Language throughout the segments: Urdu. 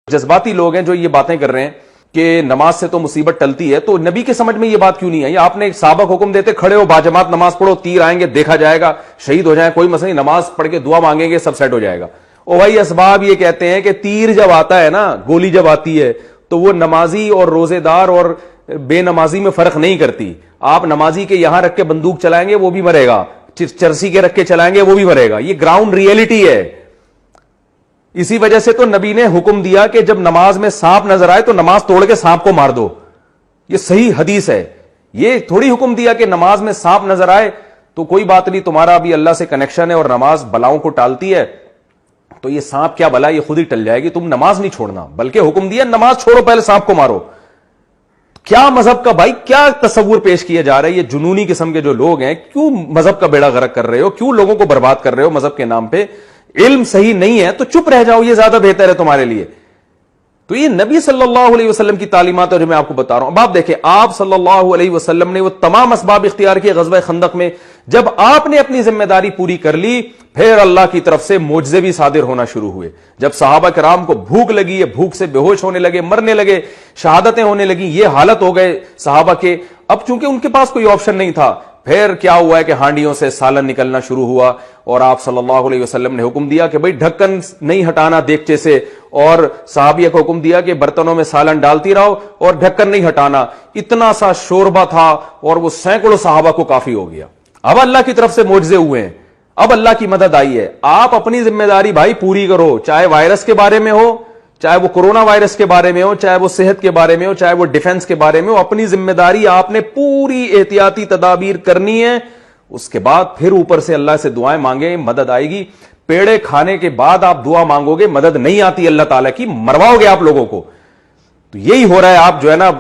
جذباتی لوگ ہیں جو یہ باتیں کر رہے ہیں کہ نماز سے تو مصیبت ٹلتی ہے، تو نبی کے سمجھ میں یہ بات کیوں نہیں آئی؟ آپ نے صحابہ کو حکم دیتے کھڑے ہو باجماعت نماز پڑھو، تیر آئیں گے دیکھا جائے گا، شہید ہو جائیں کوئی مسئلہ نہیں، نماز پڑھ کے دعا مانگیں گے سب سیٹ ہو جائے گا۔ او بھائی اسباب یہ کہتے ہیں کہ تیر جب آتا ہے نا، گولی جب آتی ہے تو وہ نمازی اور روزے دار اور بے نمازی میں فرق نہیں کرتی۔ آپ نمازی کے یہاں رکھ کے بندوق چلائیں گے وہ بھی مرے گا، چرسی کے رکھ کے چلائیں گے وہ بھی مرے گا، یہ گراؤنڈ ریئلٹی ہے۔ اسی وجہ سے تو نبی نے حکم دیا کہ جب نماز میں سانپ نظر آئے تو نماز توڑ کے سانپ کو مار دو، یہ صحیح حدیث ہے۔ یہ تھوڑی حکم دیا کہ نماز میں سانپ نظر آئے تو کوئی بات نہیں، تمہارا بھی اللہ سے کنیکشن ہے اور نماز بلاؤں کو ٹالتی ہے، تو یہ سانپ کیا بلا، یہ خود ہی ٹل جائے گی، تم نماز نہیں چھوڑنا، بلکہ حکم دیا نماز چھوڑو پہلے سانپ کو مارو۔ کیا مذہب کا بھائی کیا تصور پیش کیا جا رہا ہے؟ یہ جنونی قسم کے جو لوگ ہیں، کیوں مذہب کا بیڑا غرق کر رہے ہو، کیوں لوگوں کو برباد کر رہے ہو مذہب کے نام پہ؟ علم صحیح نہیں ہے تو چپ رہ جاؤ، یہ زیادہ بہتر ہے تمہارے لیے۔ تو یہ نبی صلی اللہ علیہ وسلم کی تعلیمات ہے جو میں آپ کو بتا رہا ہوں۔ اب آپ دیکھیں، آپ صلی اللہ علیہ وسلم نے وہ تمام اسباب اختیار کیے غزوہ خندق میں۔ جب آپ نے اپنی ذمہ داری پوری کر لی، پھر اللہ کی طرف سے معجزے بھی صادر ہونا شروع ہوئے۔ جب صحابہ کرام کو بھوک لگی ہے، بھوک سے بے ہوش ہونے لگے، مرنے لگے، شہادتیں ہونے لگی، یہ حالت ہو گئے صحابہ کے، اب چونکہ ان کے پاس کوئی آپشن نہیں تھا، پھر کیا ہوا ہے کہ ہانڈیوں سے سالن نکلنا شروع ہوا، اور آپ صلی اللہ علیہ وسلم نے حکم دیا کہ بھئی ڈھکن نہیں ہٹانا دیگچے سے، اور صحابیہ کو حکم دیا کہ برتنوں میں سالن ڈالتی رہو اور ڈھکن نہیں ہٹانا۔ اتنا سا شوربہ تھا اور وہ سینکڑوں صحابہ کو کافی ہو گیا۔ اب اللہ کی طرف سے معجزے ہوئے ہیں، اب اللہ کی مدد آئی ہے۔ آپ اپنی ذمہ داری بھائی پوری کرو، چاہے وائرس کے بارے میں ہو، چاہے وہ کورونا وائرس کے بارے میں ہو، چاہے وہ صحت کے بارے میں ہو، چاہے وہ ڈیفنس کے بارے میں ہو، اپنی ذمہ داری آپ نے پوری احتیاطی تدابیر کرنی ہے۔ اس کے بعد پھر اوپر سے اللہ سے دعائیں مانگیں، مدد آئے گی۔ پیڑے کھانے کے بعد آپ دعا مانگو گے، مدد نہیں آتی اللہ تعالیٰ کی، مرواؤ گے آپ لوگوں کو۔ تو یہی ہو رہا ہے، آپ جو ہے نا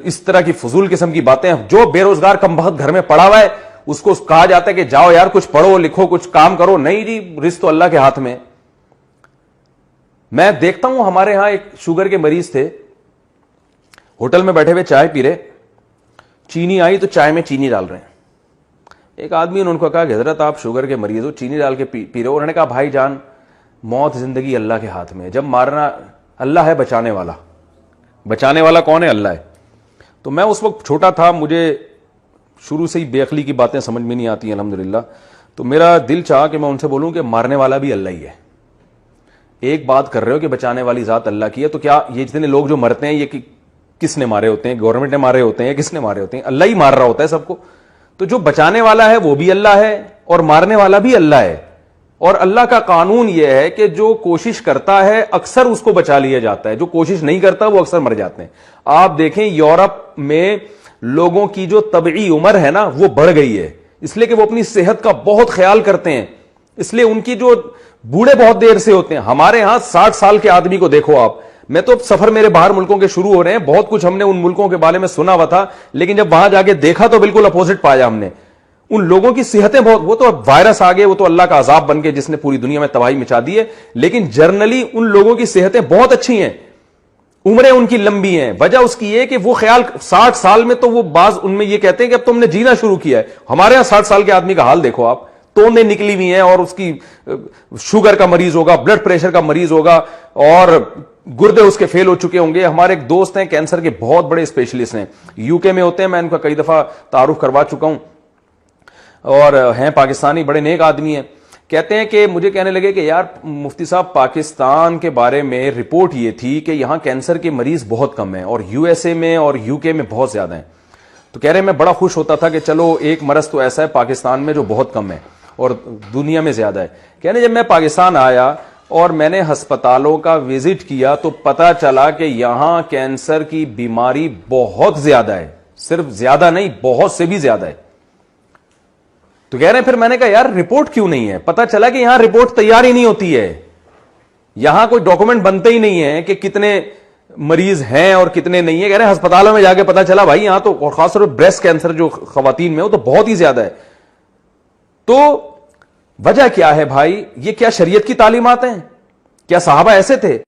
اس طرح کی فضول قسم کی باتیں، جو بے روزگار کم بخت گھر میں پڑا ہوا ہے اس کو کہا جاتا ہے کہ جاؤ یار کچھ پڑھو لکھو کچھ کام کرو، نہیں جی، رزق تو اللہ کے ہاتھ میں۔ میں دیکھتا ہوں ہمارے ہاں ایک شوگر کے مریض تھے، ہوٹل میں بیٹھے ہوئے چائے پی رہے، چینی آئی تو چائے میں چینی ڈال رہے ہیں۔ ایک آدمی نے ان کو کہا کہ حضرت آپ شوگر کے مریض ہو، چینی ڈال کے پی رہے ہو؟ انہوں نے کہا بھائی جان موت زندگی اللہ کے ہاتھ میں ہے، جب مارنا اللہ ہے، بچانے والا، بچانے والا کون ہے؟ اللہ ہے۔ تو میں اس وقت چھوٹا تھا، مجھے شروع سے ہی بے عقلی کی باتیں سمجھ میں نہیں آتی الحمدللہ، تو میرا دل چاہا کہ میں ان سے بولوں کہ مارنے والا بھی اللہ ہی ہے۔ ایک بات کر رہے ہو کہ بچانے والی ذات اللہ کی ہے، تو کیا یہ جتنے لوگ جو مرتے ہیں یہ کس نے مارے ہوتے ہیں؟ گورنمنٹ نے مارے ہوتے ہیں؟ کس نے مارے ہوتے ہیں؟ اللہ ہی مار رہا ہوتا ہے سب کو۔ تو جو بچانے والا ہے وہ بھی اللہ ہے اور مارنے والا بھی اللہ ہے، اور اللہ کا قانون یہ ہے کہ جو کوشش کرتا ہے اکثر اس کو بچا لیا جاتا ہے، جو کوشش نہیں کرتا وہ اکثر مر جاتے ہیں۔ آپ دیکھیں یورپ میں لوگوں کی جو طبعی عمر ہے نا وہ بڑھ گئی ہے، اس لیے کہ وہ اپنی صحت کا بہت خیال کرتے ہیں، اس لیے ان کی جو بوڑھے بہت دیر سے ہوتے ہیں۔ ہمارے ہاں 60 سال کے آدمی کو دیکھو آپ، میں تو سفر میرے باہر ملکوں کے شروع ہو رہے ہیں، بہت کچھ ہم نے ان ملکوں کے بارے میں سنا ہوا تھا، لیکن جب وہاں جا کے دیکھا تو بالکل اپوزٹ پایا ہم نے۔ ان لوگوں کی صحتیں بہت، وہ تو وائرس آ گئے، وہ تو اللہ کا عذاب بن کے جس نے پوری دنیا میں تباہی مچا دی ہے، لیکن جرنلی ان لوگوں کی صحتیں بہت اچھی ہیں، عمریں ان کی لمبی ہیں۔ وجہ اس کی یہ کہ وہ خیال 60 سال میں تو وہ بعض ان میں یہ کہتے ہیں کہ اب تم نے جینا شروع کیا ہے۔ ہمارے یہاں 60 سال کے آدمی کا حال دیکھو آپ، توندیں نکلی ہوئی ہیں، اور اس کی شوگر کا مریض ہوگا، بلڈ پریشر کا مریض ہوگا، اور گردے اس کے فیل ہو چکے ہوں گے۔ ہمارے ایک دوست ہیں کینسر کے بہت بڑے اسپیشلسٹ ہیں، یو کے میں ہوتے ہیں، میں ان کا کئی دفعہ تعارف کروا چکا ہوں، اور ہیں پاکستانی، بڑے نیک آدمی ہیں۔ کہتے ہیں کہ مجھے کہنے لگے کہ یار مفتی صاحب پاکستان کے بارے میں رپورٹ یہ تھی کہ یہاں کینسر کے مریض بہت کم ہیں، اور یو ایس اے میں اور یو کے میں بہت زیادہ ہیں۔ تو کہہ رہے میں بڑا خوش ہوتا تھا کہ چلو ایک مرض تو ایسا ہے پاکستان میں جو بہت کم ہے اور دنیا میں زیادہ ہے۔ کہنے جب میں پاکستان آیا اور میں نے ہسپتالوں کا وزٹ کیا تو پتا چلا کہ یہاں کینسر کی بیماری بہت زیادہ ہے، صرف زیادہ نہیں بہت سے بھی زیادہ ہے۔ تو کہہ رہے ہیں پھر میں نے کہا یار رپورٹ کیوں نہیں ہے؟ پتا چلا کہ یہاں رپورٹ تیار ہی نہیں ہوتی ہے، یہاں کوئی ڈاکومنٹ بنتے ہی نہیں ہے کہ کتنے مریض ہیں اور کتنے نہیں ہیں۔ کہہ رہے ہیں ہسپتالوں میں جا کے پتا چلا بھائی یہاں تو، اور خاص طور پر بریسٹ کینسر جو خواتین میں ہو تو بہت ہی زیادہ ہے۔ تو وجہ کیا ہے بھائی؟ یہ کیا شریعت کی تعلیمات ہیں؟ کیا صحابہ ایسے تھے؟